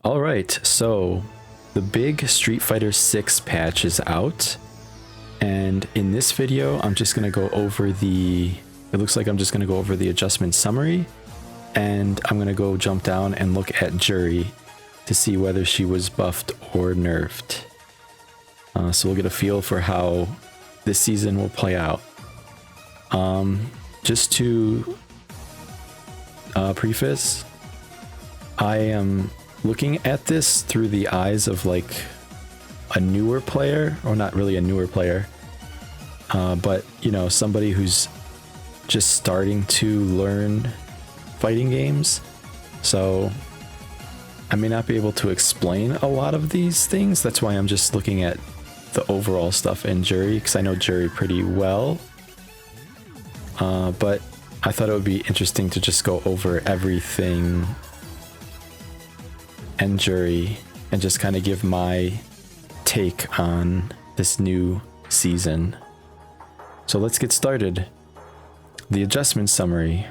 Alright, so the big Street Fighter 6 patch is out, and in this video I'm just going to go over the adjustment summary, and I'm going to go jump down and look at Juri to see whether she was buffed or nerfed. So we'll get a feel for how this season will play out. Just to preface, I am looking at this through the eyes of like a newer player, or not really a newer player, but you know, somebody who's just starting to learn fighting games. So I may not be able to explain a lot of these things. That's why I'm just looking at the overall stuff in Juri, because I know Juri pretty well. But I thought it would be interesting to just go over everything and Juri and just kind of give my take on this new season. So let's get started. The adjustment summary.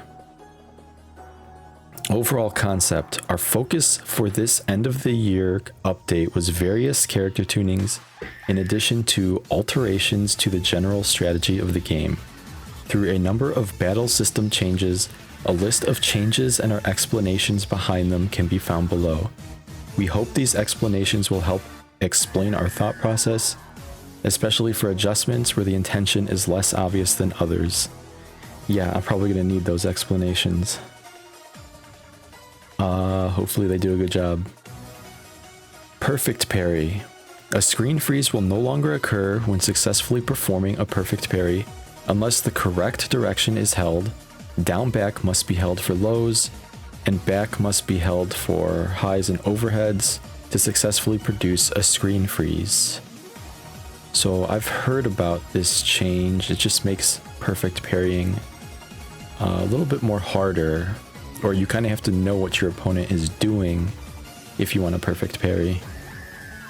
Overall concept. Our focus for this end of the year update was various character tunings in addition to alterations to the general strategy of the game. Through a number of battle system changes, a list of changes and our explanations behind them can be found below. We hope these explanations will help explain our thought process, especially for adjustments where the intention is less obvious than others. Yeah, I'm probably going to need those explanations. Hopefully they do a good job. Perfect parry. A screen freeze will no longer occur when successfully performing a perfect parry unless the correct direction is held. Down back must be held for lows, and back must be held for highs and overheads to successfully produce a screen freeze. So I've heard about this change. It just makes perfect parrying a little bit more harder, or you kind of have to know what your opponent is doing if you want a perfect parry.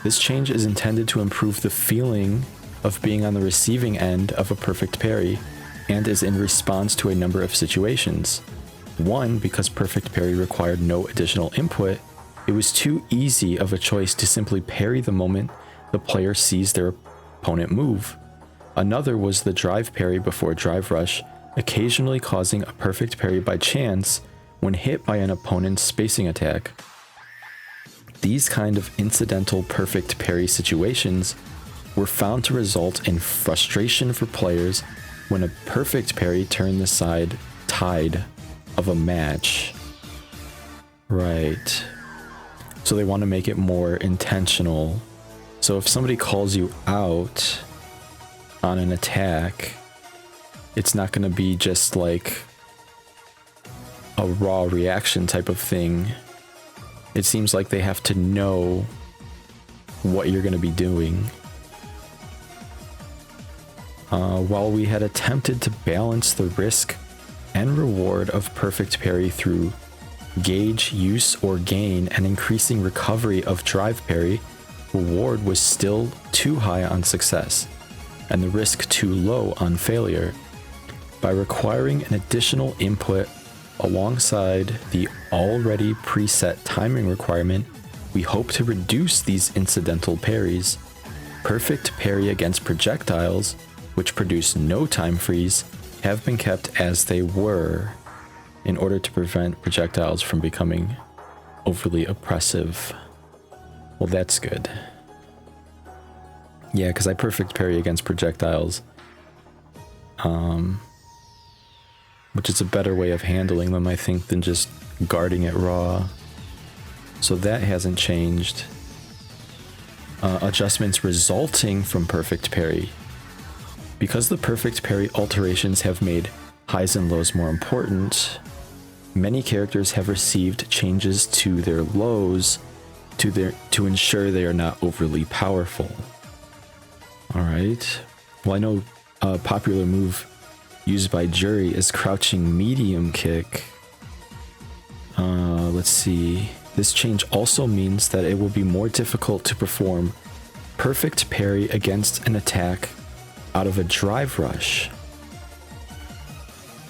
This change is intended to improve the feeling of being on the receiving end of a perfect parry, and is in response to a number of situations. One, because perfect parry required no additional input, it was too easy of a choice to simply parry the moment the player sees their opponent move. Another was the drive parry before drive rush, occasionally causing a perfect parry by chance when hit by an opponent's spacing attack. These kind of incidental perfect parry situations were found to result in frustration for players when a perfect parry turned the tide of a match. Right. So they want to make it more intentional. So if somebody calls you out on an attack, it's not going to be just like a raw reaction type of thing. It seems like they have to know what you're going to be doing. While we had attempted to balance the risk and reward of perfect parry through gauge use or gain and increasing recovery of drive parry, reward was still too high on success and the risk too low on failure. By requiring an additional input alongside the already preset timing requirement, we hope to reduce these incidental parries. Perfect parry against projectiles, which produce no time freeze, have been kept as they were in order to prevent projectiles from becoming overly oppressive. Well, that's good. Yeah, because I perfect parry against projectiles. Which is a better way of handling them, I think, than just guarding it raw. So that hasn't changed. Adjustments resulting from perfect parry. Because the perfect parry alterations have made highs and lows more important, many characters have received changes to their lows to ensure they are not overly powerful. Alright. Well, I know a popular move used by Juri is crouching medium kick. Let's see. This change also means that it will be more difficult to perform perfect parry against an attack out of a drive rush.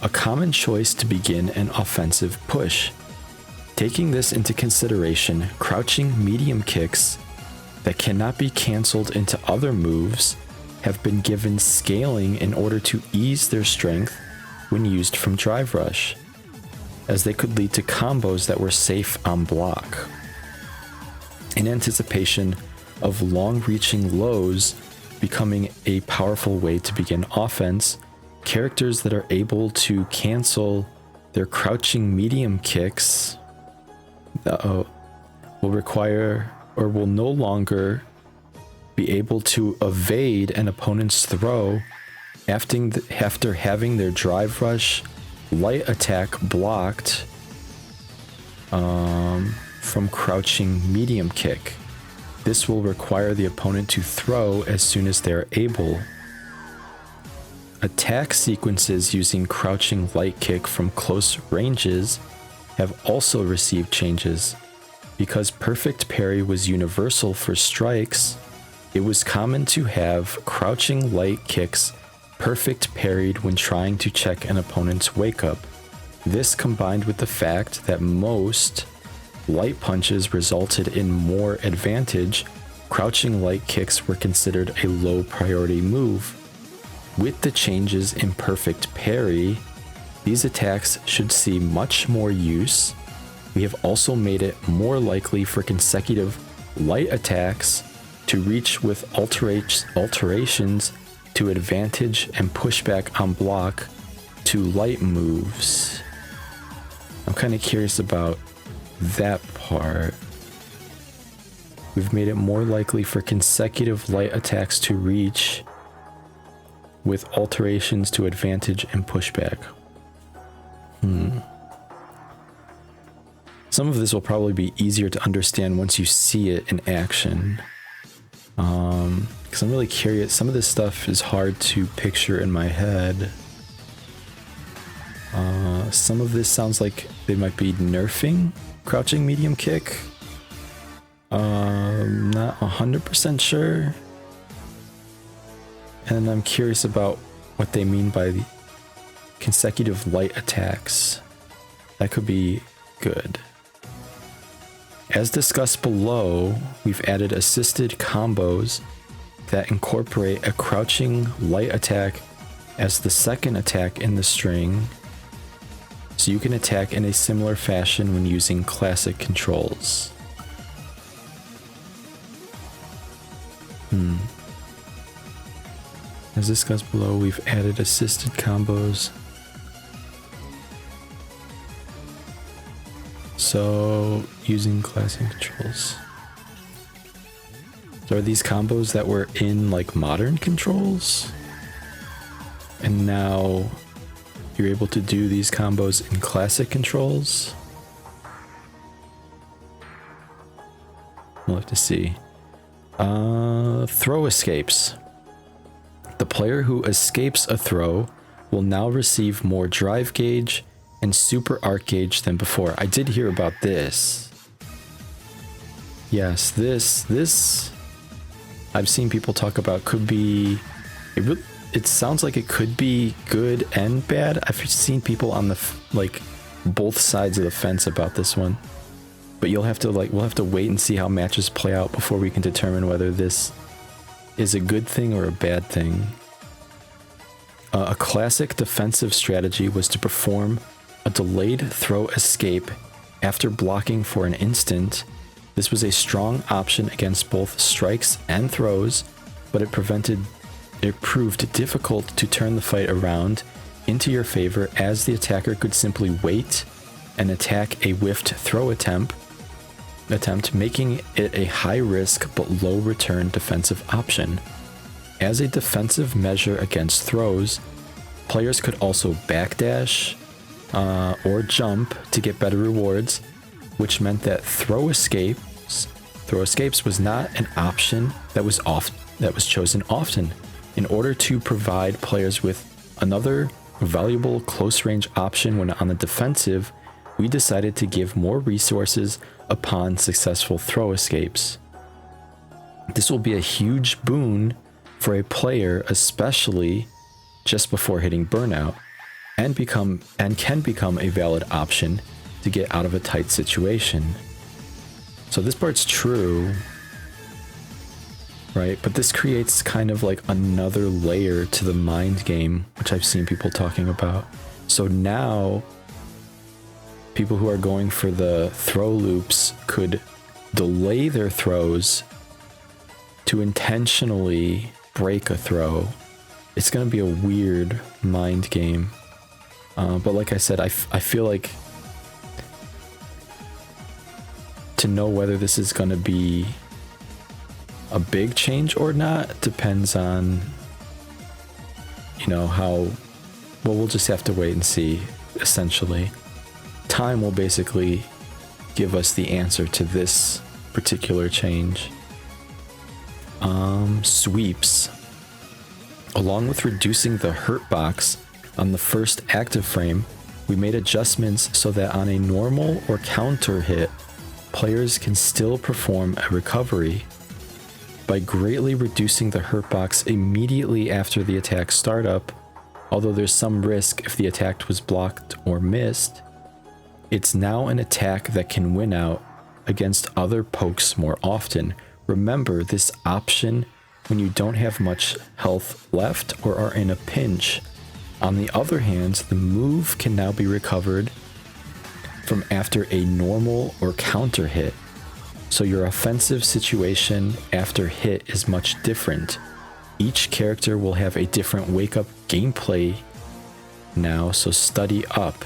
A common choice to begin an offensive push. Taking this into consideration, crouching medium kicks that cannot be cancelled into other moves have been given scaling in order to ease their strength when used from Drive Rush, as they could lead to combos that were safe on block. In anticipation of long-reaching lows becoming a powerful way to begin offense, characters that are able to cancel their crouching medium kicks will require or will no longer be able to evade an opponent's throw after having their Drive Rush light attack blocked from crouching medium kick. This will require the opponent to throw as soon as they are able. Attack sequences using crouching light kick from close ranges have also received changes. Because perfect parry was universal for strikes, it was common to have crouching light kicks perfect parried when trying to check an opponent's wake up. This combined with the fact that most light punches resulted in more advantage, crouching light kicks were considered a low priority move. With the changes in perfect parry, these attacks should see much more use. We have also made it more likely for consecutive light attacks to reach with alterations to advantage and pushback on block to light moves. I'm kind of curious about that part. We've made it more likely for consecutive light attacks to reach with alterations to advantage and pushback. Some of this will probably be easier to understand once you see it in action. Because I'm really curious. Some of this stuff is hard to picture in my head. Some of this sounds like they might be nerfing crouching medium kick. Not 100% sure. And I'm curious about what they mean by the consecutive light attacks. That could be good. As discussed below, we've added assisted combos that incorporate a crouching light attack as the second attack in the string, so you can attack in a similar fashion when using classic controls. As discussed below, we've added assisted combos. So, using classic controls. So are these combos that were in like modern controls? And now you're able to do these combos in classic controls? We'll have to see. Throw escapes. The player who escapes a throw will now receive more drive gauge and super arc gauge than before. I did hear about this. Yes, this I've seen people talk about could be, it sounds like it could be good and bad. I've seen people on the like both sides of the fence about this one. But we'll have to wait and see how matches play out before we can determine whether this is a good thing or a bad thing. A classic defensive strategy was to perform a delayed throw escape after blocking for an instant. This was a strong option against both strikes and throws, but it proved difficult to turn the fight around into your favor, as the attacker could simply wait and attack a whiffed throw attempt, making it a high risk but low return defensive option. As a defensive measure against throws, players could also backdash or jump to get better rewards, which meant that throw escapes was not an option that was chosen often. In order to provide players with another valuable close range option when on the defensive, we decided to give more resources upon successful throw escapes. This will be a huge boon for a player, especially just before hitting burnout, and can become a valid option to to get out of a tight situation. So this part's true, right? But this creates kind of like another layer to the mind game, which I've seen people talking about. So now people who are going for the throw loops could delay their throws to intentionally break a throw. It's going to be a weird mind game. But like I said, I feel like to know whether this is going to be a big change or not depends on, you know, how, well, we'll just have to wait and see, essentially. Time will basically give us the answer to this particular change. Sweeps. Along with reducing the hurt box on the first active frame, we made adjustments so that on a normal or counter hit, players can still perform a recovery. By greatly reducing the hurt box immediately after the attack startup, although there's some risk if the attack was blocked or missed, it's now an attack that can win out against other pokes more often. Remember this option when you don't have much health left or are in a pinch. On the other hand, the move can now be recovered from after a normal or counter hit. So your offensive situation after hit is much different. Each character will have a different wake-up gameplay now, so study up.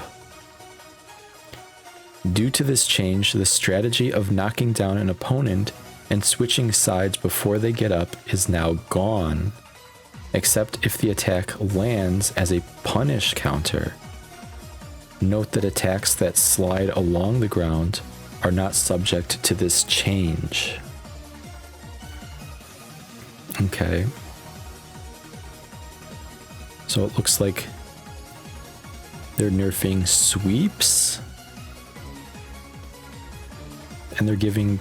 Due to this change, the strategy of knocking down an opponent and switching sides before they get up is now gone, except if the attack lands as a punish counter. Note that attacks that slide along the ground are not subject to this change. Okay. So it looks like they're nerfing sweeps. And they're giving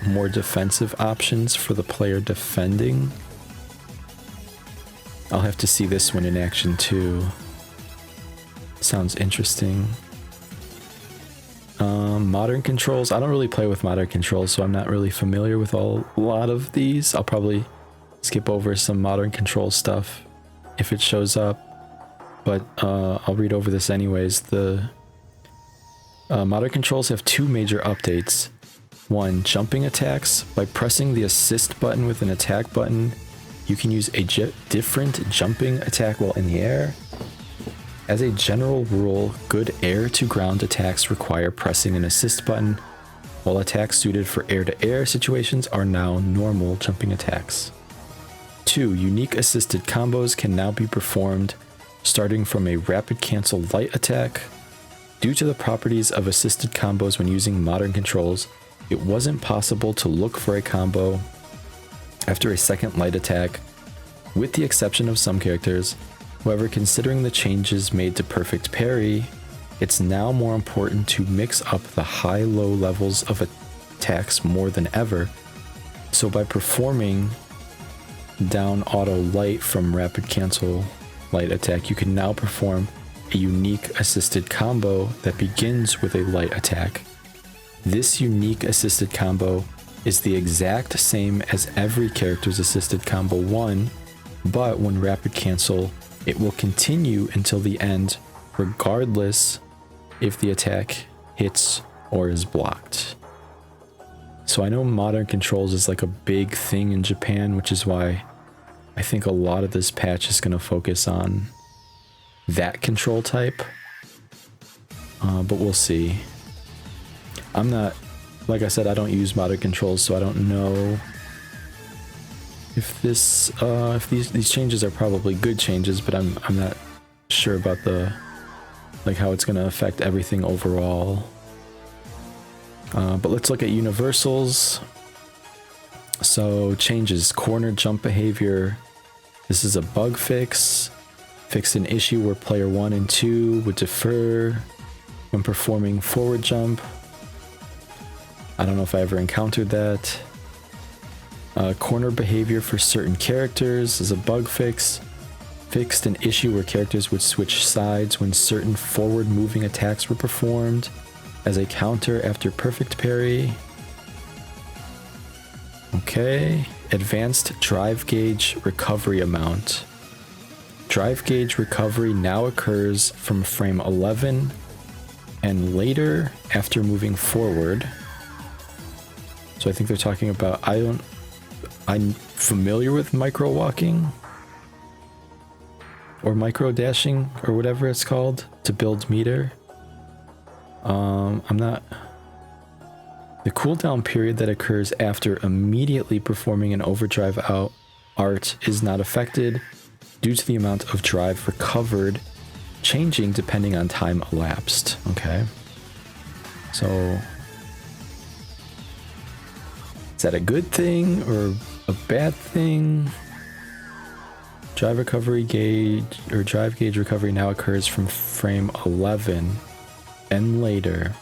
more defensive options for the player defending. I'll have to see this one in action too. Sounds interesting. Modern controls. I don't really play with modern controls, so I'm not really familiar with a lot of these. I'll probably skip over some modern control stuff if it shows up, but I'll read over this anyways. The modern controls have two major updates. One, jumping attacks. By pressing the assist button with an attack button, you can use a different jumping attack while in the air. As a general rule, good air-to-ground attacks require pressing an assist button, while attacks suited for air-to-air situations are now normal jumping attacks. 2. Unique assisted combos can now be performed starting from a rapid cancel light attack. Due to the properties of assisted combos when using modern controls, it wasn't possible to look for a combo after a second light attack, with the exception of some characters. However, considering the changes made to perfect parry, it's now more important to mix up the high-low levels of attacks more than ever. So by performing down auto light from rapid cancel light attack, you can now perform a unique assisted combo that begins with a light attack. This unique assisted combo is the exact same as every character's assisted combo 1, but when rapid cancel, it will continue until the end, regardless if the attack hits or is blocked. So I know modern controls is like a big thing in Japan, which is why I think a lot of this patch is going to focus on that control type. But we'll see. I'm not, like I said, I don't use modern controls, so I don't know if this, if these changes are probably good changes, but I'm not sure about the, like how it's going to affect everything overall. But let's look at universals. So changes, corner jump behavior. This is a bug fix. Fixed an issue where player 1 and 2 would defer when performing forward jump. I don't know if I ever encountered that. Corner behavior for certain characters is a bug fix. Fixed an issue where characters would switch sides when certain forward-moving attacks were performed as a counter after perfect parry. Okay. Advanced drive gauge recovery amount. Drive gauge recovery now occurs from frame 11 and later after moving forward. So I think they're talking about, I'm familiar with micro walking or micro dashing or whatever it's called to build meter. I'm not. The cooldown period that occurs after immediately performing an overdrive art is not affected due to the amount of drive recovered changing depending on time elapsed. Okay. So is that a good thing or a bad thing? Drive recovery gauge or drive gauge recovery now occurs from frame 11 and later.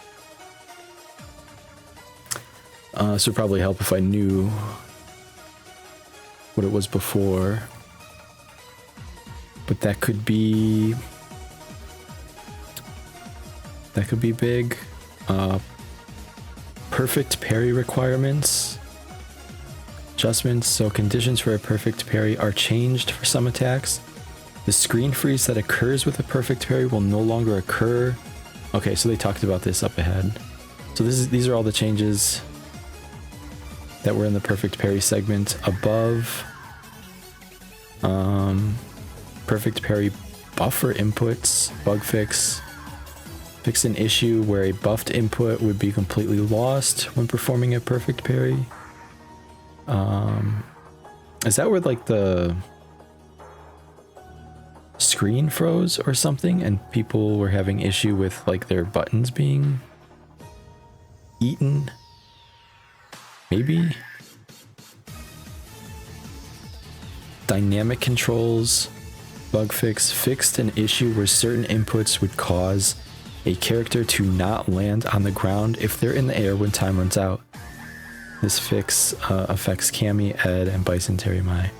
So it'd probably help if I knew what it was before. But that could be big. Perfect parry requirements. Adjustments. So conditions for a perfect parry are changed for some attacks. The screen freeze that occurs with a perfect parry will no longer occur. Okay, so they talked about this up ahead. So these are all the changes that were in the perfect parry segment above. Perfect parry buffer inputs, bug fix. Fix an issue where a buffed input would be completely lost when performing a perfect parry. Is that where like the screen froze or something and people were having issue with like their buttons being eaten? Maybe? Dynamic controls, bug fix, fixed an issue where certain inputs would cause a character to not land on the ground if they're in the air when time runs out. This fix affects Cammy, Ed, and Bison Terry Mai.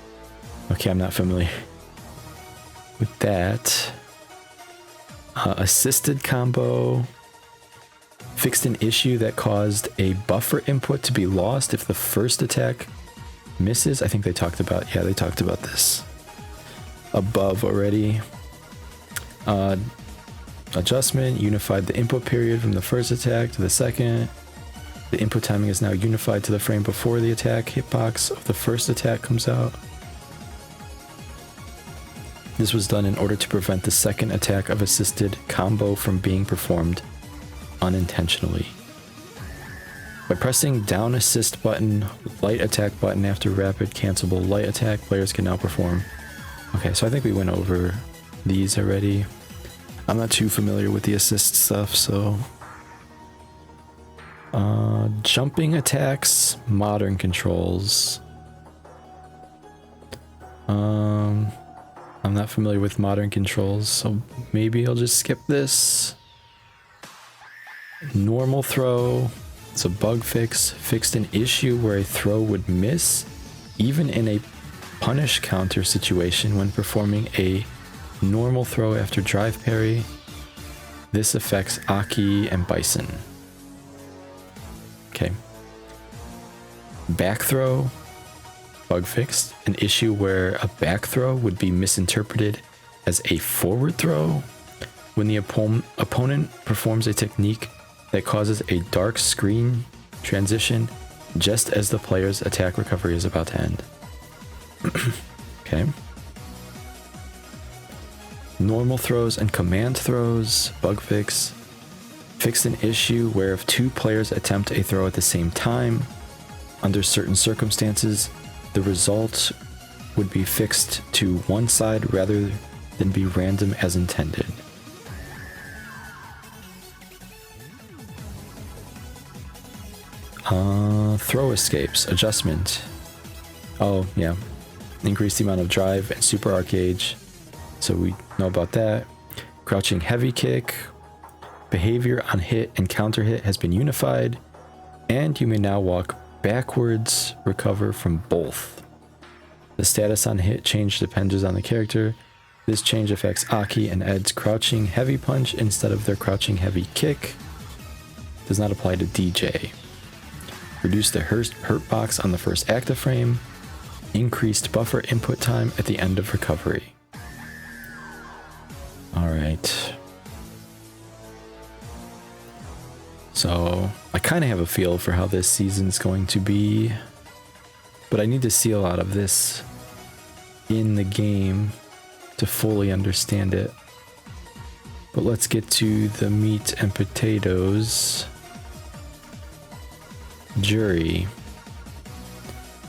Okay, I'm not familiar with that. Assisted combo. Fixed an issue that caused a buffer input to be lost if the first attack misses. I think they talked about this above already. Adjustment unified the input period from the first attack to the second. The input timing is now unified to the frame before the attack hitbox of the first attack comes out. This was done in order to prevent the second attack of assisted combo from being performed unintentionally. By pressing down assist button, light attack button after rapid cancelable light attack, players can now perform. Okay, so I think we went over these already. I'm not too familiar with the assist stuff, so... jumping attacks, modern controls. I'm not familiar with modern controls, so maybe I'll just skip this. Normal throw. It's a bug fix. Fixed an issue where a throw would miss, even in a punish counter situation when performing a normal throw after drive parry. This affects Aki and Bison. Okay. Back throw. Bug fixed. An issue where a back throw would be misinterpreted as a forward throw when the opponent performs a technique that causes a dark screen transition just as the player's attack recovery is about to end. Okay. Normal throws and command throws, bug fix. Fixed an issue where if two players attempt a throw at the same time, under certain circumstances, the result would be fixed to one side rather than be random as intended. Throw escapes, adjustment. Oh, yeah. Increase the amount of drive and super arc gauge. So we know about that. Crouching heavy kick. Behavior on hit and counter hit has been unified. And you may now walk backwards, recover from both. The status on hit change depends on the character. This change affects Aki and Ed's crouching heavy punch instead of their crouching heavy kick. Does not apply to DJ. Reduce the hurt box on the first active frame. Increased buffer input time at the end of recovery. Alright. So, I kind of have a feel for how this season's going to be. But I need to see a lot of this in the game to fully understand it. But let's get to the meat and potatoes. Juri.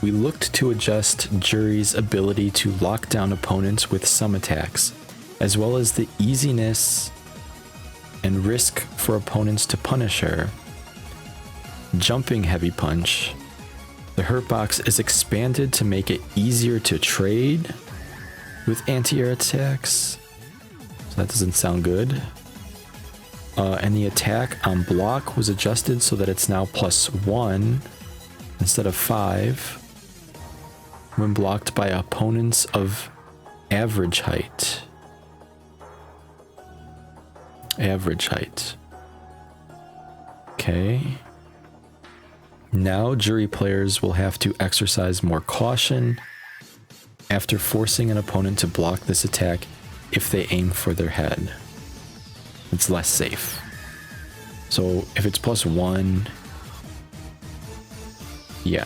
We looked to adjust Juri's ability to lock down opponents with some attacks, as well as the easiness and risk for opponents to punish her. Jumping heavy punch. The hurt box is expanded to make it easier to trade with anti-air attacks. So that doesn't sound good. And the attack on block was adjusted so that it's now +1 instead of 5 when blocked by opponents of average height. Average height. Okay. Now Juri players will have to exercise more caution after forcing an opponent to block this attack if they aim for their head. It's less safe. So if it's +1, yeah.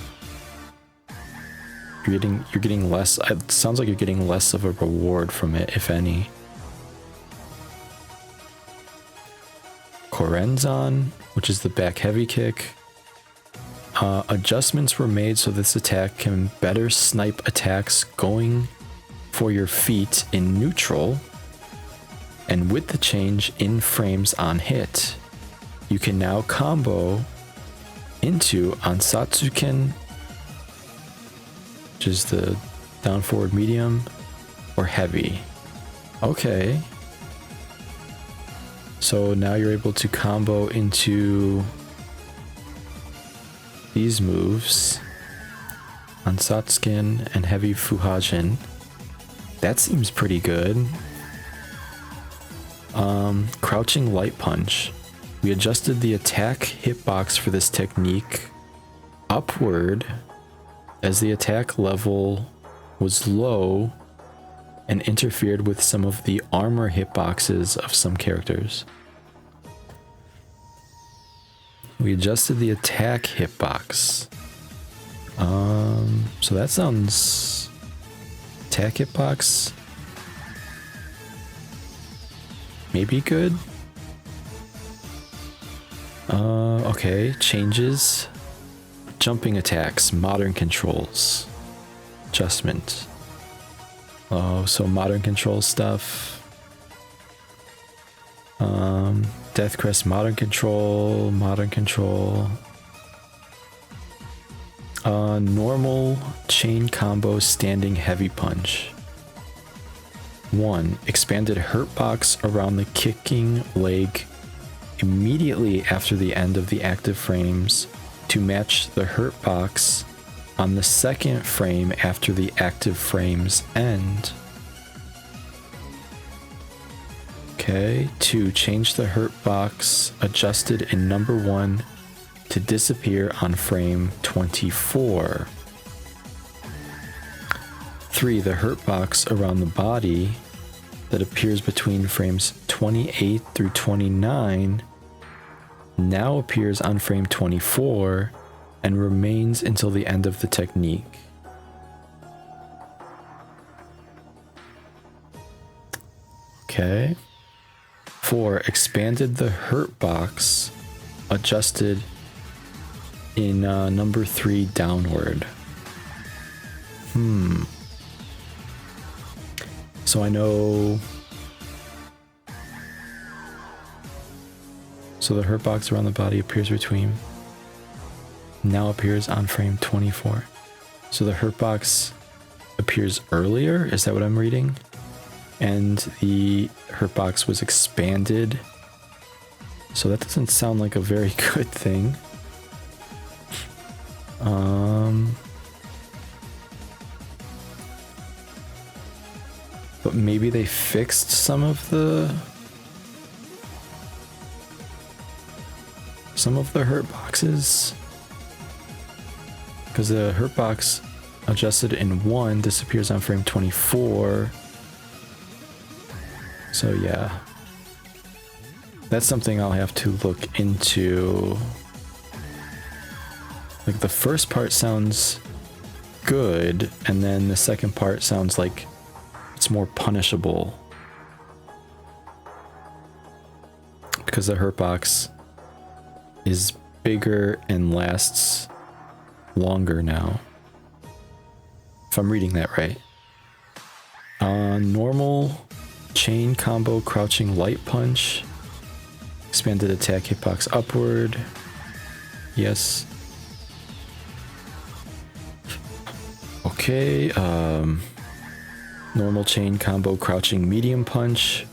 You're getting less, it sounds like you're getting less of a reward from it, if any. Korenzon, which is the back heavy kick. Adjustments were made so this attack can better snipe attacks going for your feet in neutral, and with the change in frames on hit, you can now combo into Ansatsuken, which is the down forward medium, or heavy. Okay. So now you're able to combo into these moves, Ansatsuken and heavy Fuhajin. That seems pretty good. Crouching light punch. We adjusted the attack hitbox for this technique upward as the attack level was low and interfered with some of the armor hitboxes of some characters. We adjusted the attack hitbox. So that sounds... Attack hitbox? Maybe good? Okay, changes. Jumping attacks, modern controls. Adjustment. Oh, so modern control stuff. Deathcrest modern control. Normal chain combo standing heavy punch. 1. Expanded hurt box around the kicking leg immediately after the end of the active frames to match the hurt box on the second frame after the active frames end. Okay, 2. Change the hurt box adjusted in number 1 to disappear on frame 24. 3. The hurt box around the body that appears between frames 28 through 29 now appears on frame 24 and remains until the end of the technique. Okay. 4. Expanded the hurt box adjusted in number 3 downward. So I know... So the hurt box around the body appears between... Now appears on frame 24. So the hurt box appears earlier? Is that what I'm reading? And the hurt box was expanded. So that doesn't sound like a very good thing. But maybe they fixed some of the hurt boxes, because the hurt box adjusted in 1 disappears on frame 24. So yeah, that's something I'll have to look into. Like, the first part sounds good, and then the second part sounds like it's more punishable, because the hurt box is bigger and lasts longer now, if I'm reading that right. Normal chain combo crouching light punch, expanded attack hitbox upward. Yes. Okay, normal chain combo crouching medium punch.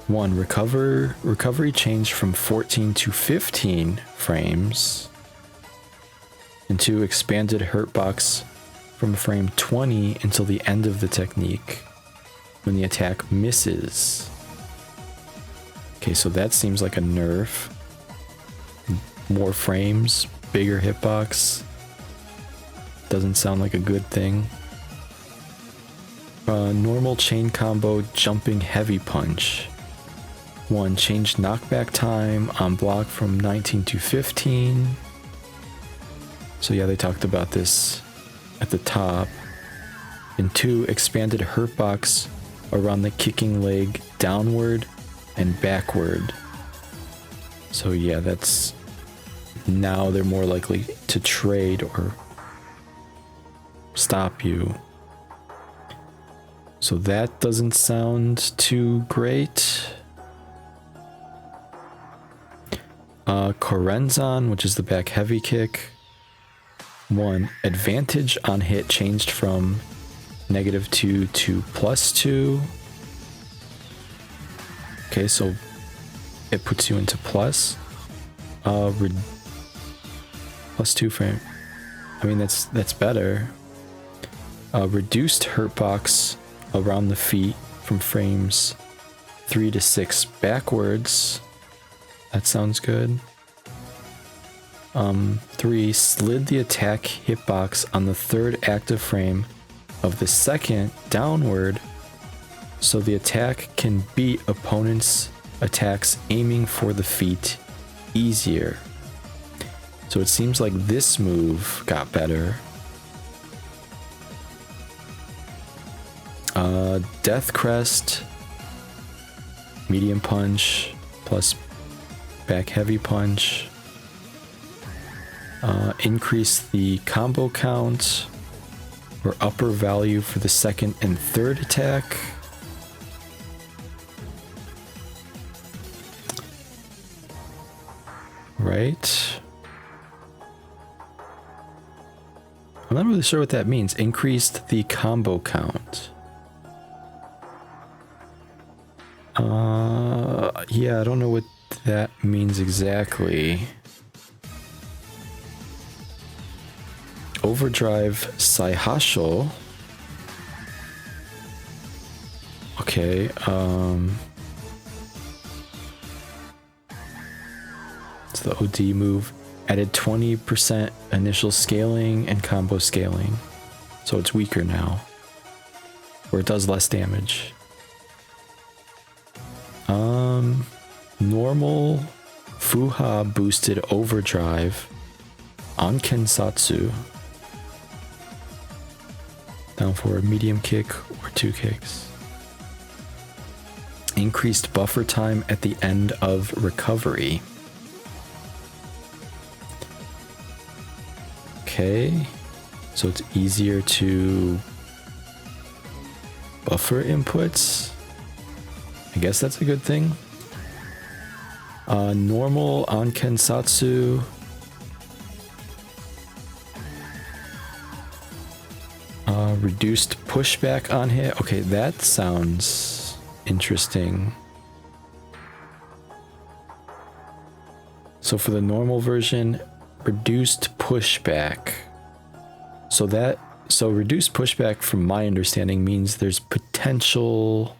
1, recovery changed from 14 to 15 frames. And 2, expanded hurt box from frame 20 until the end of the technique when the attack misses. Okay, so that seems like a nerf. More frames, bigger hitbox. Doesn't sound like a good thing. Normal chain combo jumping heavy punch. 1, changed knockback time on block from 19 to 15. So yeah, they talked about this at the top. And 2, expanded hurt box around the kicking leg downward and backward. So yeah, that's, now they're more likely to trade or stop you. So that doesn't sound too great. Korenzon, which is the back heavy kick. 1, advantage on hit changed from -2 to +2. Okay, so it puts you into plus. +2 frame. I mean, that's better. Reduced hurt box around the feet from frames 3 to 6 backwards. That sounds good. 3, slid the attack hitbox on the 3rd active frame of the 2nd downward, so the attack can beat opponents' attacks aiming for the feet easier. So it seems like this move got better. Death Crest, medium punch plus back heavy punch. Increase the combo count or upper value for the 2nd and 3rd attack. Right. I'm not really sure what that means. Increased the combo count. Yeah, I don't know what that means exactly. Overdrive Saihasho. Okay, it's the OD move. Added 20% initial scaling and combo scaling. So it's weaker now. Or it does less damage. Normal Fuha boosted overdrive on Kensatsu. Down for a medium kick or 2 kicks. Increased buffer time at the end of recovery. Okay, so it's easier to buffer inputs. I guess that's a good thing. Normal on Kensatsu. Reduced pushback on hit. Okay, that sounds interesting. So for the normal version, reduced pushback. So that So reduced pushback, from my understanding, means there's potential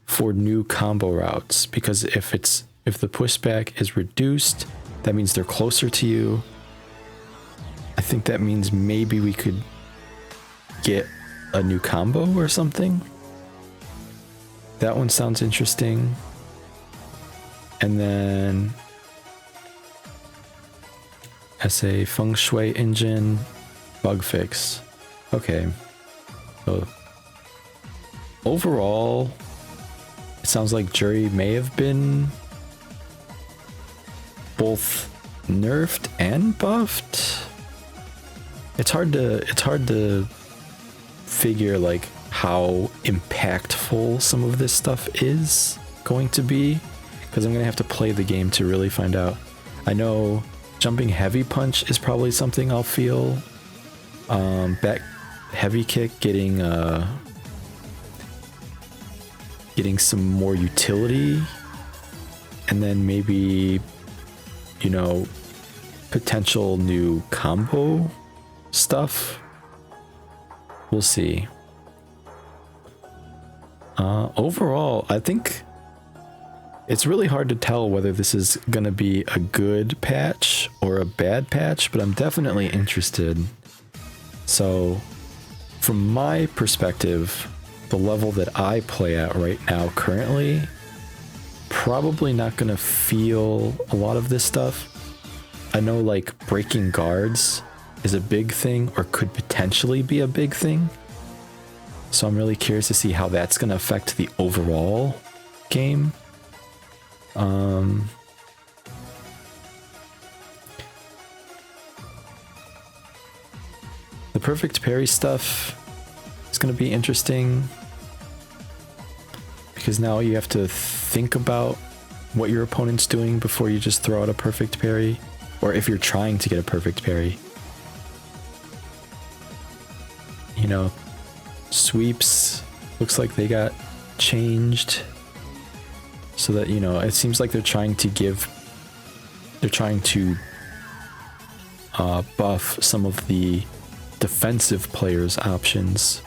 for new combo routes, because if the pushback is reduced, that means they're closer to you. I think that means maybe we could get a new combo or something. That one sounds interesting. And then SA Feng Shui Engine bug fix. Okay. So overall, it sounds like Juri may have been both nerfed and buffed. It's hard to figure like how impactful some of this stuff is going to be, because I'm gonna have to play the game to really find out. I know jumping heavy punch is probably something I'll feel. Back heavy kick getting some more utility, and then maybe, you know, potential new combo stuff. We'll see. Overall, I think it's really hard to tell whether this is gonna be a good patch or a bad patch, but I'm definitely interested. So from my perspective, the level that I play at right now currently, probably not gonna feel a lot of this stuff. I know like breaking guards is a big thing, or could potentially be a big thing. So I'm really curious to see how that's gonna affect the overall game. The perfect parry stuff is going to be interesting, because now you have to think about what your opponent's doing before you just throw out a perfect parry, or if you're trying to get a perfect parry. You know, sweeps, looks like they got changed so that, you know, it seems like they're trying to buff some of the defensive players' options.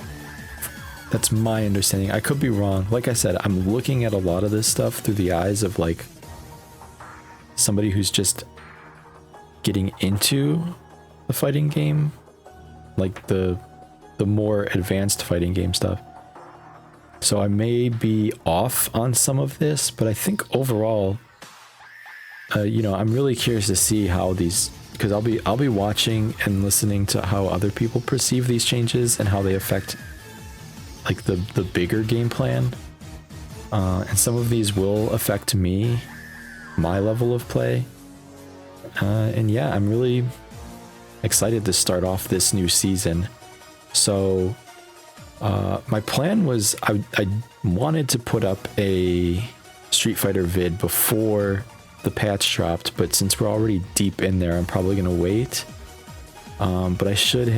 That's my understanding. I could be wrong. Like I said, I'm looking at a lot of this stuff through the eyes of like somebody who's just getting into the fighting game, like the more advanced fighting game stuff. So I may be off on some of this, but I think overall, you know, I'm really curious to see how these, because I'll be watching and listening to how other people perceive these changes and how they affect like the bigger game plan. And some of these will affect me, my level of play. And yeah, I'm really excited to start off this new season. So my plan was I wanted to put up a Street Fighter vid before the patch dropped, but since we're already deep in there, I'm probably gonna wait. But I should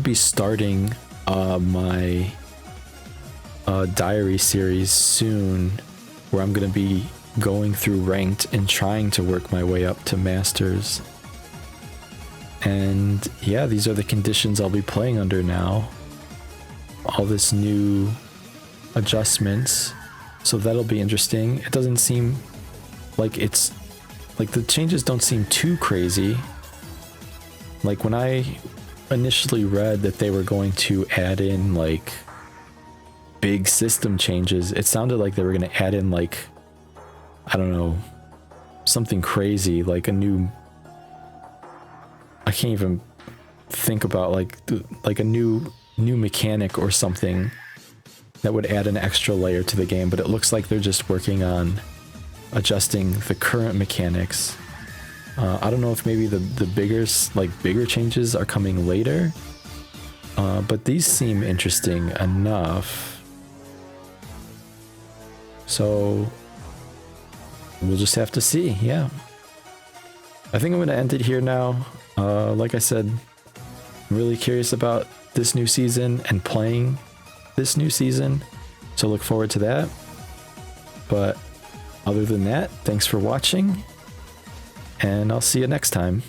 be starting my diary series soon, where I'm gonna be going through ranked and trying to work my way up to masters. And yeah, these are the conditions I'll be playing under now. All this new adjustments. So that'll be interesting. It doesn't seem like it's like the changes don't seem too crazy. Like when I initially read that they were going to add in like big system changes, it sounded like they were going to add in like, I don't know, something crazy, like a new, I can't even think about like a new mechanic or something that would add an extra layer to the game, but it looks like they're just working on adjusting the current mechanics. I don't know if maybe the bigger changes are coming later, but these seem interesting enough. So we'll just have to see. Yeah, I think I'm going to end it here now. Like I said, I'm really curious about this new season and playing this new season, so look forward to that. But other than that, thanks for watching, and I'll see you next time.